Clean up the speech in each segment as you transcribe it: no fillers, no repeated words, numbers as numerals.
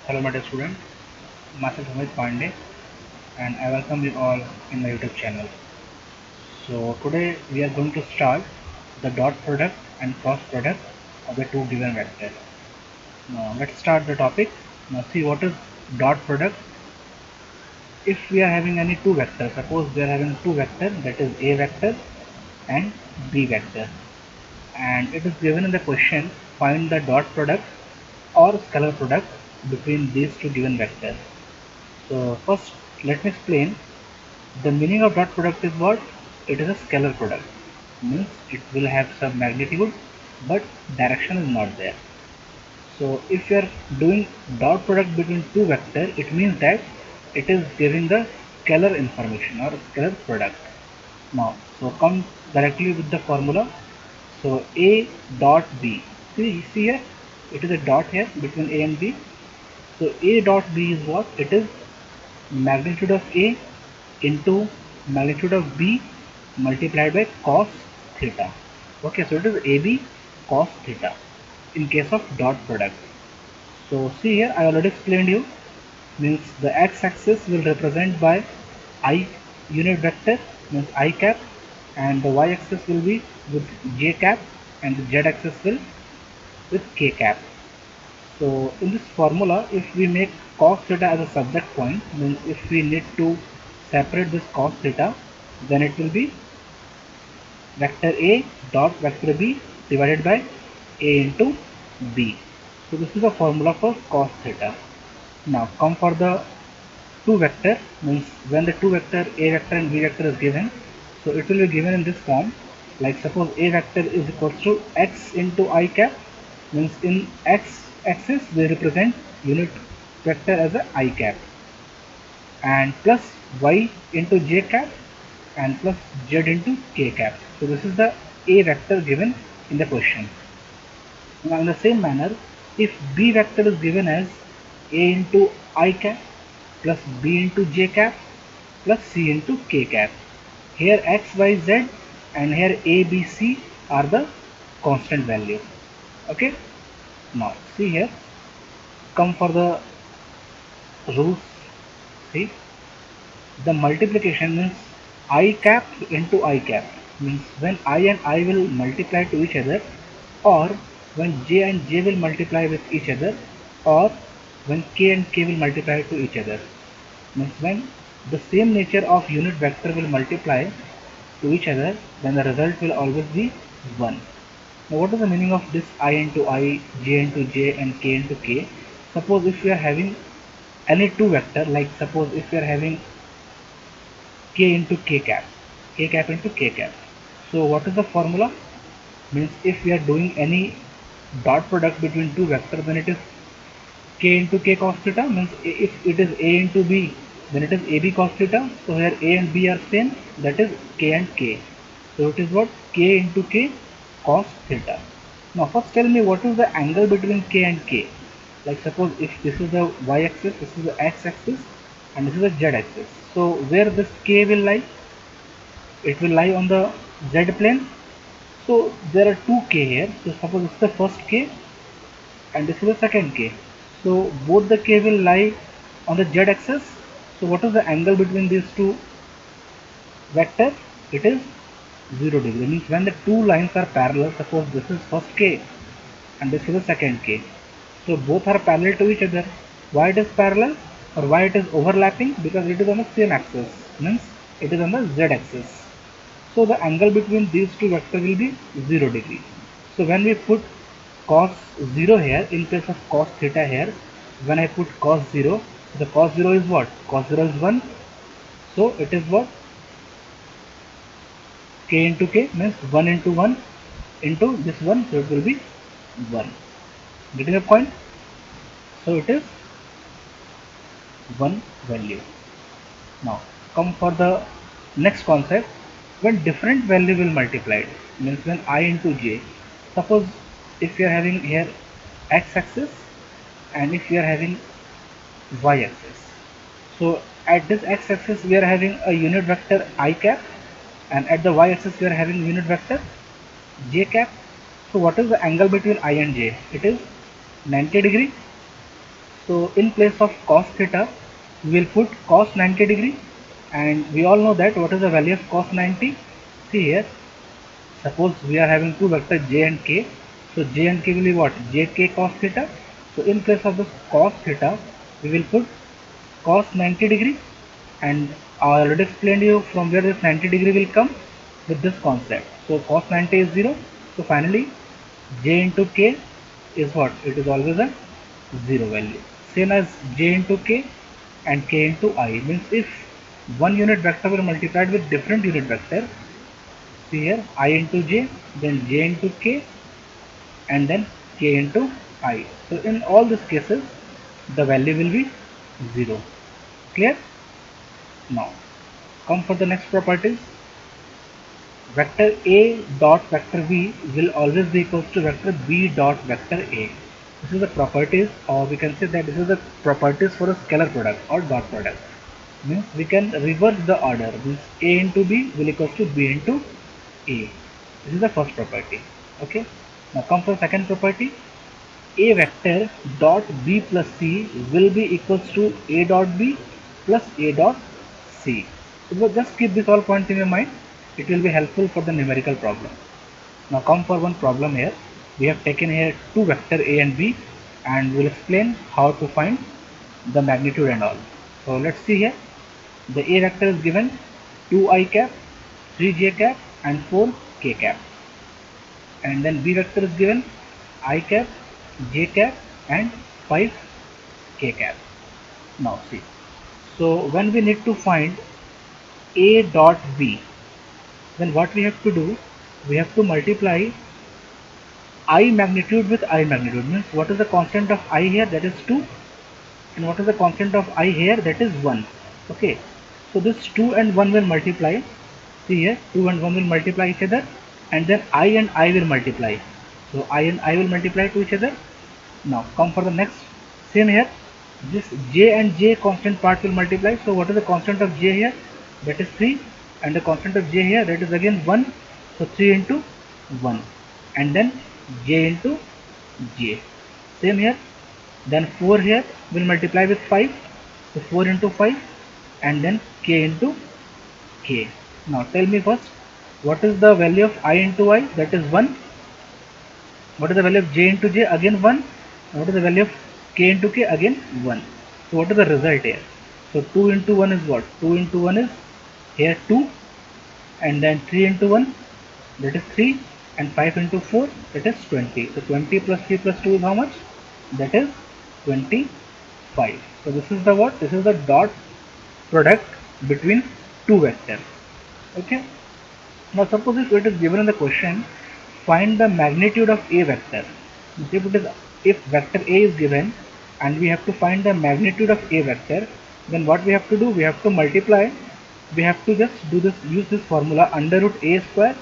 Hello, my dear student. Myself Amit Pandey, and I welcome you all in my YouTube channel. So today we are going to start the dot product and cross product of the two given vectors. Now let's start the topic. Now see what is dot product. If we are having any two vectors, suppose we are having two vectors, that is A vector and B vector, and it is given in the question, find the dot product or scalar product between these two given vectors. So first let me explain. The meaning of dot product is what? It is a scalar product. Means it will have some magnitude but direction is not there. So if you are doing dot product between two vectors, it means that it is giving the scalar information or scalar product. Now, so come directly with the formula. So A dot B. See here, it is a dot here between A and B. So A dot B is what? It is magnitude of A into magnitude of B multiplied by cos theta. Okay, so it is AB cos theta in case of dot product. So see here, I already explained you, means the x-axis will represent by I unit vector, means I cap, and the y-axis will be with j cap, and the z-axis will with k cap. So in this formula, if we make cos theta as a subject point, means if we need to separate this cos theta, then it will be vector A dot vector B divided by A into B. So this is the formula for cos theta. Now come for the two vector, means when the two vector A vector and B vector is given, so it will be given in this form, like suppose A vector is equals to x into I cap, means in x axis we represent unit vector as a I cap, and plus y into j cap and plus z into k cap. So this is the A vector given in the question. Now in the same manner, if B vector is given as A into I cap plus B into j cap plus C into k cap. Here x, y, z and here A, B, C are the constant values. Okay. Now see here, come for the rules. See, the multiplication means I cap into I cap, means when I and I will multiply to each other, or when j and j will multiply with each other, or when k and k will multiply to each other, means when the same nature of unit vector will multiply to each other, then the result will always be 1. Now what is the meaning of this I into I, j into j and k into k? Suppose if we are having any two vector, like suppose if we are having k into k cap, k cap into k cap. So what is the formula? Means if we are doing any dot product between two vectors, then it is k into k cos theta, means if it is a into b, then it is ab cos theta. So here a and b are same, that is k and k. So it is what? K into k cos theta. Now first tell me what is the angle between k and k. Like suppose if this is the y axis, this is the x axis, and this is the z axis. So where this k will lie? It will lie on the z plane. So there are two k here. So suppose this is the first k and this is the second k. So both the k will lie on the z axis. So what is the angle between these two vectors? It is 0 degree. Means when the two lines are parallel, suppose this is first k and this is the second k. So both are parallel to each other. Why it is parallel or why it is overlapping? Because it is on the same axis. Means it is on the z axis. So the angle between these two vectors will be 0 degree. So when we put cos 0 here, in place of cos theta here, when I put cos 0, the cos 0 is what? Cos 0 is 1. So it is what? K into k, means 1 into 1 into this one, so it will be 1. Getting a point? So it is 1 value. Now come for the next concept, when different value will multiplied, means when I into j. Suppose if you are having here x axis and if you are having y axis. So at this x axis we are having a unit vector I cap, and at the y axis we are having unit vector j cap. So what is the angle between I and j? It is 90 degree. So in place of cos theta, we will put cos 90 degree, and we all know that what is the value of cos 90. See here, suppose we are having two vectors j and k. So j and k will be what? Jk cos theta. So in place of this cos theta, we will put cos 90 degree, and I already explained you from where this 90 degree will come with this concept. So cos 90 is 0. So finally j into k is what? It is always a 0 value. Same as j into k and k into I, means if one unit vector will multiplied with different unit vector, see here I into j, then j into k, and then k into I. So in all these cases the value will be 0. Clear? Now come for the next properties. Vector A dot vector B will always be equals to vector B dot vector A. This is the properties, or we can say that this is the properties for a scalar product or dot product. Means we can reverse the order. Means A into B will equals to B into A. This is the first property. Okay. Now come for the second property. A vector dot B plus C will be equals to A dot B plus A dot C. So just keep this all points in your mind. It will be helpful for the numerical problem. Now come for one problem here. We have taken here two vector A and B, and we will explain how to find the magnitude and all. So let's see here. The A vector is given 2i cap, 3j cap and 4k cap. And then B vector is given I cap, j cap and 5k cap. Now see. So when we need to find A dot B, then what we have to do, we have to multiply I magnitude with I magnitude. Means what is the constant of I here? That is 2. And what is the constant of I here? That is 1. Okay. So this 2 and 1 will multiply. See here, 2 and 1 will multiply each other, and then I and I will multiply. So I and I will multiply to each other. Now come for the next. Same here. This j and j constant part will multiply. So what is the constant of j here? That is 3. And the constant of j here, that is again 1. So 3 into 1, and then j into j. Same here. Then 4 here will multiply with 5. So 4 into 5, and then k into k. Now tell me first, what is the value of I into I? That is 1. What is the value of j into j? Again 1. And what is the value of k into k? Again 1. So what is the result here? So 2 into 1 is what? 2 into 1 is here 2, and then 3 into 1, that is 3, and 5 into 4, that is 20. So 20 plus 3 plus 2 is how much? That is 25. So this is the what? This is the dot product between two vectors. Okay. Now suppose if it is given in the question, find the magnitude of A vector. If vector A is given and we have to find the magnitude of A vector, then what we have to do? We have to multiply. We have to just do this, use this formula, under root A square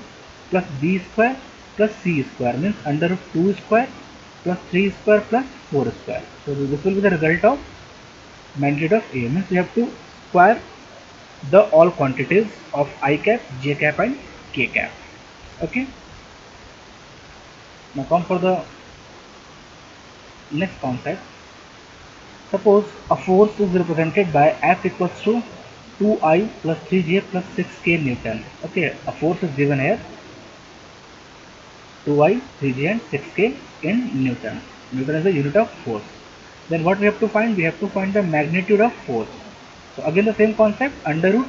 plus B square plus C square, means under root 2 square plus 3 square plus 4 square. So this will be the result of magnitude of A. Means we have to square the all quantities of I cap, j cap and k cap. Okay. Now come for the next concept. Suppose a force is represented by F equals to 2i plus 3j plus 6k Newton. Okay, a force is given here, 2i, 3j and 6k in Newton. Newton is the unit of force. Then what we have to find? We have to find the magnitude of force. So again the same concept, under root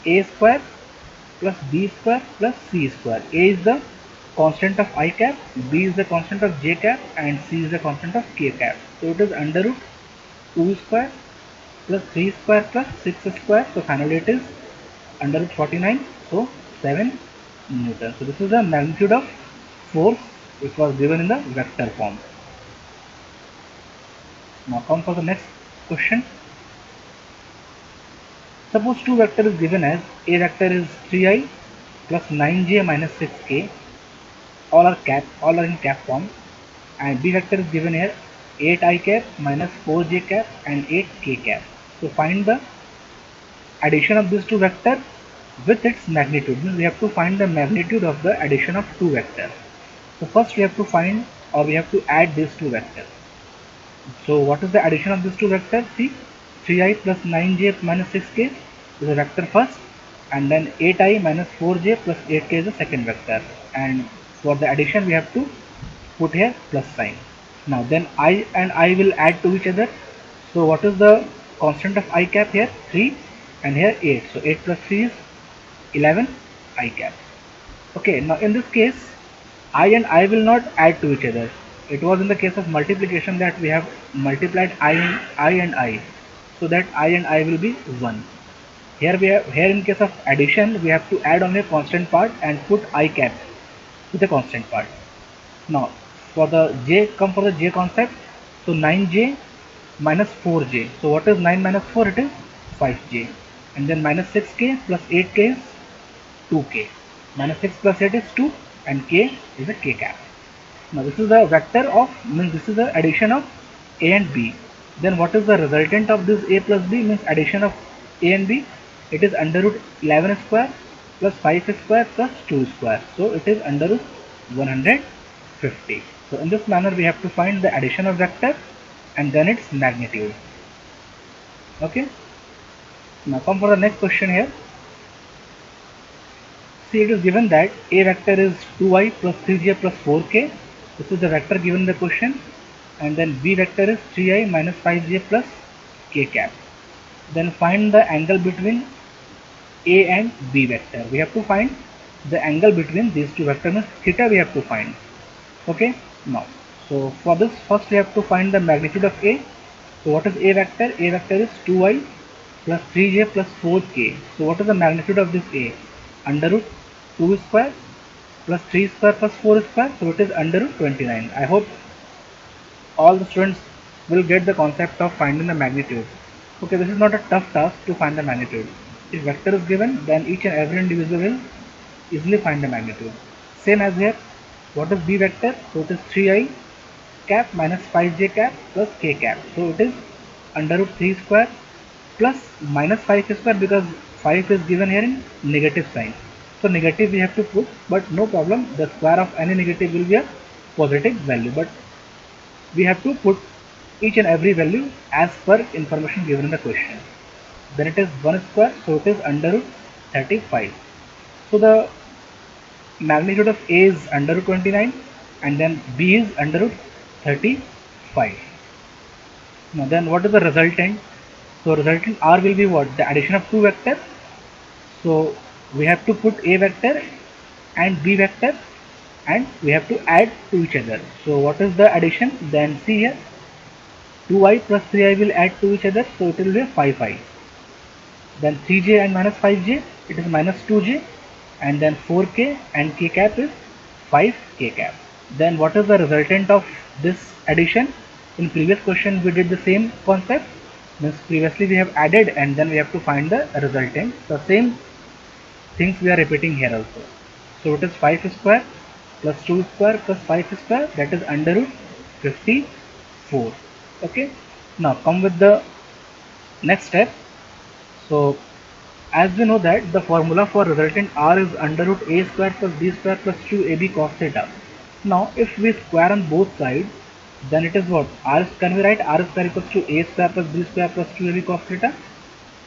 A square plus B square plus C square. A is the constant of I cap, B is the constant of j cap and C is the constant of k cap. So it is under root 2 square plus 3 square plus 6 square. So finally it is under root 49. So 7 Newton. So this is the magnitude of force which was given in the vector form. Now come for the next question. Suppose two vector is given as A vector is 3i plus 9j minus 6k, all are in cap form, and B vector is given here 8i cap minus 4j cap and 8k cap. So find the addition of these two vectors with its magnitude. Means we have to find the magnitude of the addition of two vectors. So first we have to find, or we have to add these two vectors. So what is the addition of these two vectors? See, 3i plus 9j minus 6k is a vector first, and then 8i minus 4j plus 8k is the second vector. And for the addition we have to put here plus sign. Now then I and I will add to each other. So what is the constant of I cap here? 3, and here 8. So 8 plus 3 is 11 I cap. Okay, now in this case I and I will not add to each other. It was in the case of multiplication that we have multiplied I and I, so that I and I will be 1. Here in case of addition we have to add only a constant part and put I cap with a constant part. Now for the j, come for the j concept. So 9j minus 4j. So what is 9 minus 4? It is 5j. And then minus 6k plus 8k is 2k. Minus 6 plus 8 is 2, and k is a k cap. Now this is the vector of, means this is the addition of a and b. Then what is the resultant of this a plus b? Means addition of a and b. It is under root 11 square plus 5 square plus 2 square. So it is under root 150. So in this manner we have to find the addition of vector and then its magnitude. Okay. Now come for the next question here. See, it is given that a vector is 2i plus 3j plus 4k. This is the vector given in the question. And then b vector is 3i minus 5j plus k cap. Then find the angle between a and b vector. We have to find the angle between these two vectors, means theta we have to find. Okay. Now, so for this first we have to find the magnitude of a. So what is a vector? A vector is 2i plus 3j plus 4k. So what is the magnitude of this a? Under root 2 square plus 3 square plus 4 square. So it is under root 29. I hope all the students will get the concept of finding the magnitude. Okay, this is not a tough task to find the magnitude. If vector is given, then each and every individual will easily find the magnitude. Same as here. What is b vector? So it is 3i cap minus 5j cap plus k cap. So it is under root 3 square plus minus 5 square, because 5 is given here in negative sign. So negative we have to put, but no problem. The square of any negative will be a positive value, but we have to put each and every value as per information given in the question. Then it is 1 square, so it is under root 35. So the magnitude of a is under root 29, and then b is under root 35. Now then what is the resultant? So resultant r will be what? The addition of two vectors. So we have to put a vector and b vector, and we have to add to each other. So what is the addition? Then see here, 2i plus 3i will add to each other, so it will be 5i. Then 3j and minus 5j, it is minus 2j, and then 4k and k cap is 5k cap. Then what is the resultant of this addition? In previous question we did the same concept, means previously we have added and then we have to find the resultant. The same things we are repeating here also. So it is 5 square plus 2 square plus 5 square, that is under root 54. Okay. Now come with the next step. So as we know that the formula for resultant r is under root a square plus b square plus 2ab cos theta. Now if we square on both sides, then it is what? R, can we write r square equals to a square plus b square plus 2ab cos theta?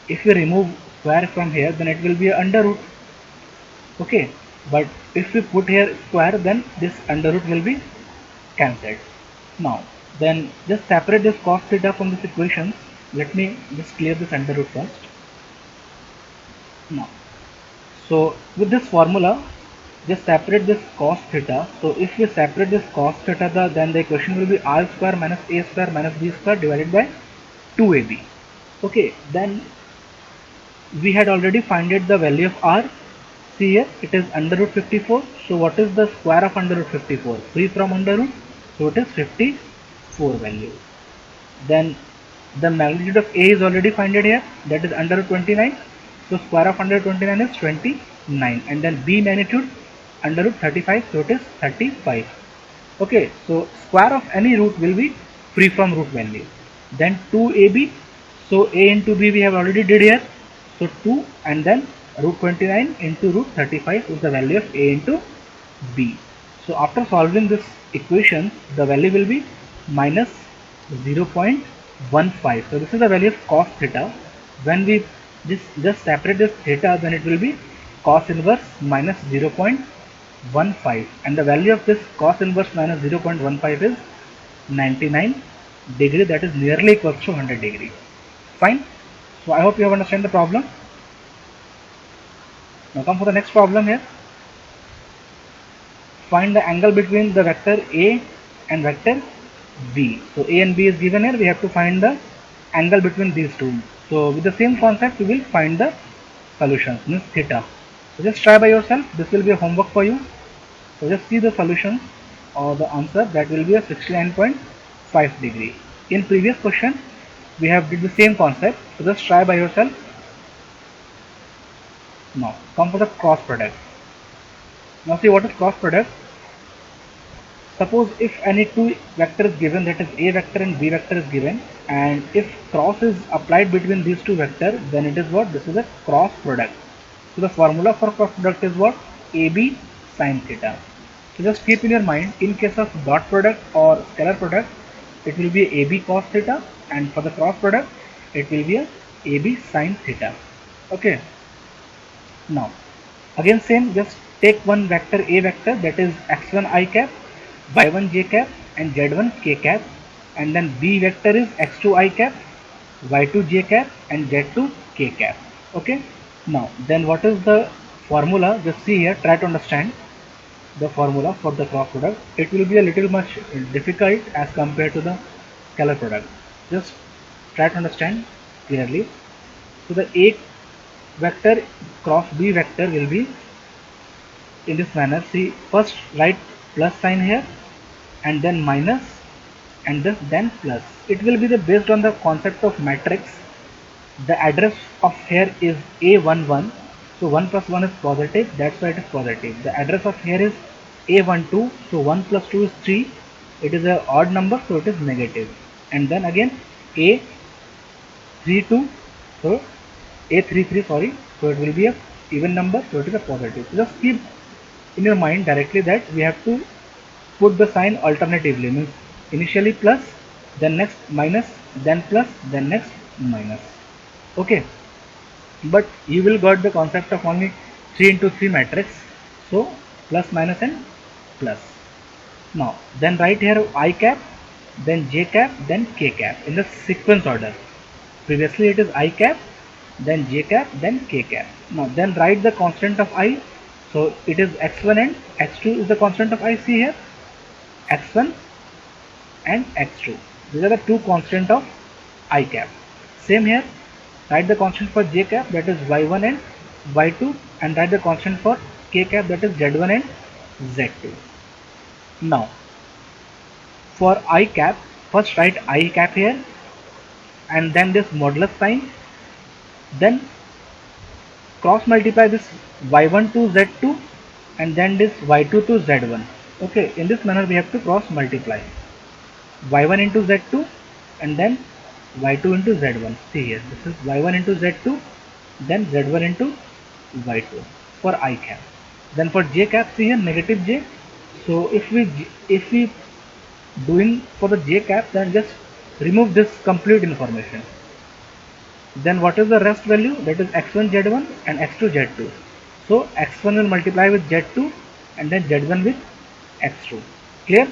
If we remove square from here, then it will be under root. Okay, but if we put here square, then this under root will be cancelled. Now then just separate this cos theta from this equation. Let me just clear this under root first. Now, so with this formula, just separate this cos theta. So if we separate this cos theta, then the equation will be r square minus a square minus b square divided by 2ab. Okay, then we had already found the value of r. See here, it is under root 54. So what is the square of under root 54? Free from under root, so it is 54 value. Then the magnitude of a is already found here, that is under root 29. So square of under 29 is 29, and then b magnitude under root 35, so it is 35. Okay, so square of any root will be free from root value. Then 2ab, so a into b we have already did here, so 2 and then root 29 into root 35 is the value of a into b. So after solving this equation, the value will be minus 0.15. So this is the value of cos theta. When we just separate this theta, then it will be cos inverse minus 0.15, and the value of this cos inverse minus 0.15 is 99 degree, that is nearly equals to 100 degree. Fine. So I hope you have understand the problem. Now come for the next problem here. Find the angle between the vector A and vector B. So A and B is given here. We have to find the angle between these two. So with the same concept, we will find the solutions, means theta. So just try by yourself. This will be a homework for you. So just see the solutions or the answer. That will be a 69.5 degree. In previous question, we have did the same concept. So just try by yourself. Now come for the cross product. Now see what is cross product. Suppose if any two vector is given, that is A vector and B vector is given, and if cross is applied between these two vectors, then it is what? This is a cross product. So the formula for cross product is what? AB sin theta. So just keep in your mind, in case of dot product or scalar product, it will be AB cos theta, and for the cross product, it will be a AB sin theta. Okay. Now again same, just take one vector A vector, that is x1 I cap, y1 j cap and z1 k cap, and then B vector is x2 I cap, y2 j cap and z2 k cap. Okay. Now then what is the formula? Just see here, try to understand the formula for the cross product. It will be a little much difficult as compared to the scalar product. Just try to understand clearly. So the A vector cross B vector will be in this manner. See, first write plus sign here and then minus and then plus. It will be based on the concept of matrix. The address of here is A11, so 1 plus 1 is positive, that's why it is positive. The address of here is A12, so 1 plus 2 is 3, it is an odd number, so it is negative. And then again A32, so A33, sorry, so it will be a even number, so it is a positive. So just keep in your mind directly that we have to put the sign alternatively, means initially plus, then next minus, then plus, then next minus. Okay, but you will got the concept of only 3 into 3 matrix, so plus, minus and plus. Now then write here I cap, then j cap, then k cap in the sequence order. Previously it is I cap, then j cap, then k cap. Now then write the constant of I. So it is x1 and x2 is the constant of I. See here, x1 and x2. These are the two constants of I cap. Same here, write the constant for j cap, that is y1 and y2, and write the constant for k cap, that is z1 and z2. Now for I cap, first write I cap here and then this modulus sign, then cross multiply this y1 to z2 and then this y2 to z1. Okay, in this manner we have to cross multiply y1 into z2 and then y2 into z1. See here, this is y1 into z2, then z1 into y2 for I cap. Then for j cap, see here negative j. So if we doing for the j cap, then just remove this complete information. Then what is the rest value? That is x1 z1 and x2 z2. So x1 will multiply with z2 and then z1 with x2. Clear?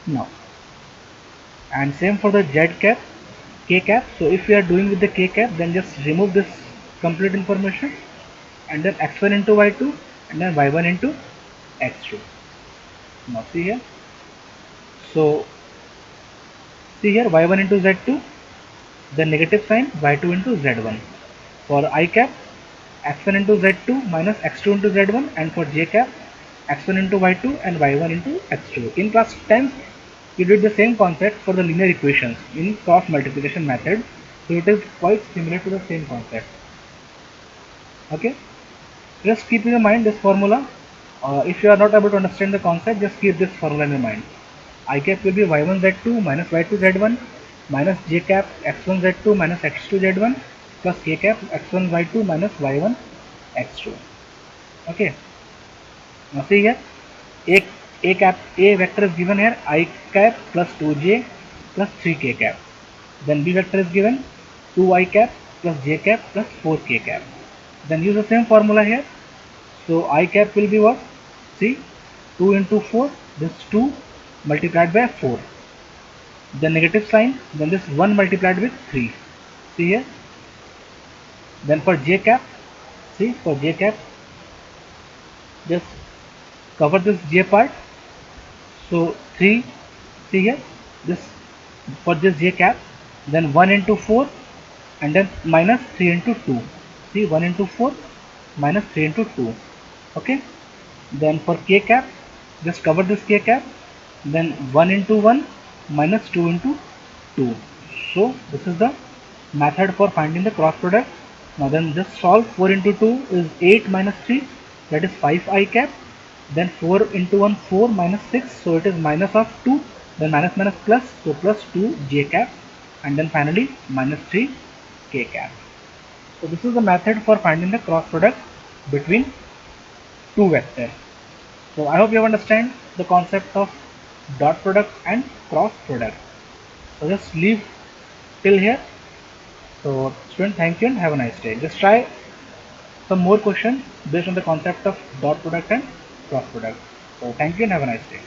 Now, and same for the z cap, k cap. So if we are doing with the k cap, then just remove this complete information and then x1 into y2 and then y1 into x2. Now see here. So see here, y1 into z2, the negative sign, y2 into z1. For I cap, x1 into z2 minus x2 into z1, and for j cap, x1 into y2 and y1 into x2. In class 10, you did the same concept for the linear equations in cross multiplication method, so it is quite similar to the same concept. Okay, just keep in your mind this formula. If you are not able to understand the concept, just keep this formula in your mind. I cap will be y1 z2 minus y2 z1 minus j cap x1 z2 minus x2 z1 plus k cap x1 y2 minus y1 x2. Okay, now see here, A vector is given here, I cap plus 2j plus 3k cap. Then B vector is given 2i cap plus j cap plus 4k cap. Then use the same formula here. So I cap will be what? See, 2 into 4, this 2 multiplied by 4. Then negative sign, then this 1 multiplied with 3. See here. Then for j cap, see, for j cap, just cover this j part. So 3, see here, this for this j cap, then 1 into 4 and then minus 3 into 2. See, 1 into 4 minus 3 into 2. Okay. Then for k cap, just cover this k cap, then 1 into 1 minus 2 into 2. So this is the method for finding the cross product. Now then just solve. 4 into 2 is 8 minus 3, that is 5i cap. Then 4 into 1, 4 minus 6, so it is minus of 2, then minus minus plus, so plus 2 j cap, and then finally minus 3 k cap. So this is the method for finding the cross product between two vectors. So I hope you understand the concept of dot product and cross product. So just leave till here. So student, thank you and have a nice day. Just try some more questions based on the concept of dot product and cross product. So thank you and have a nice day.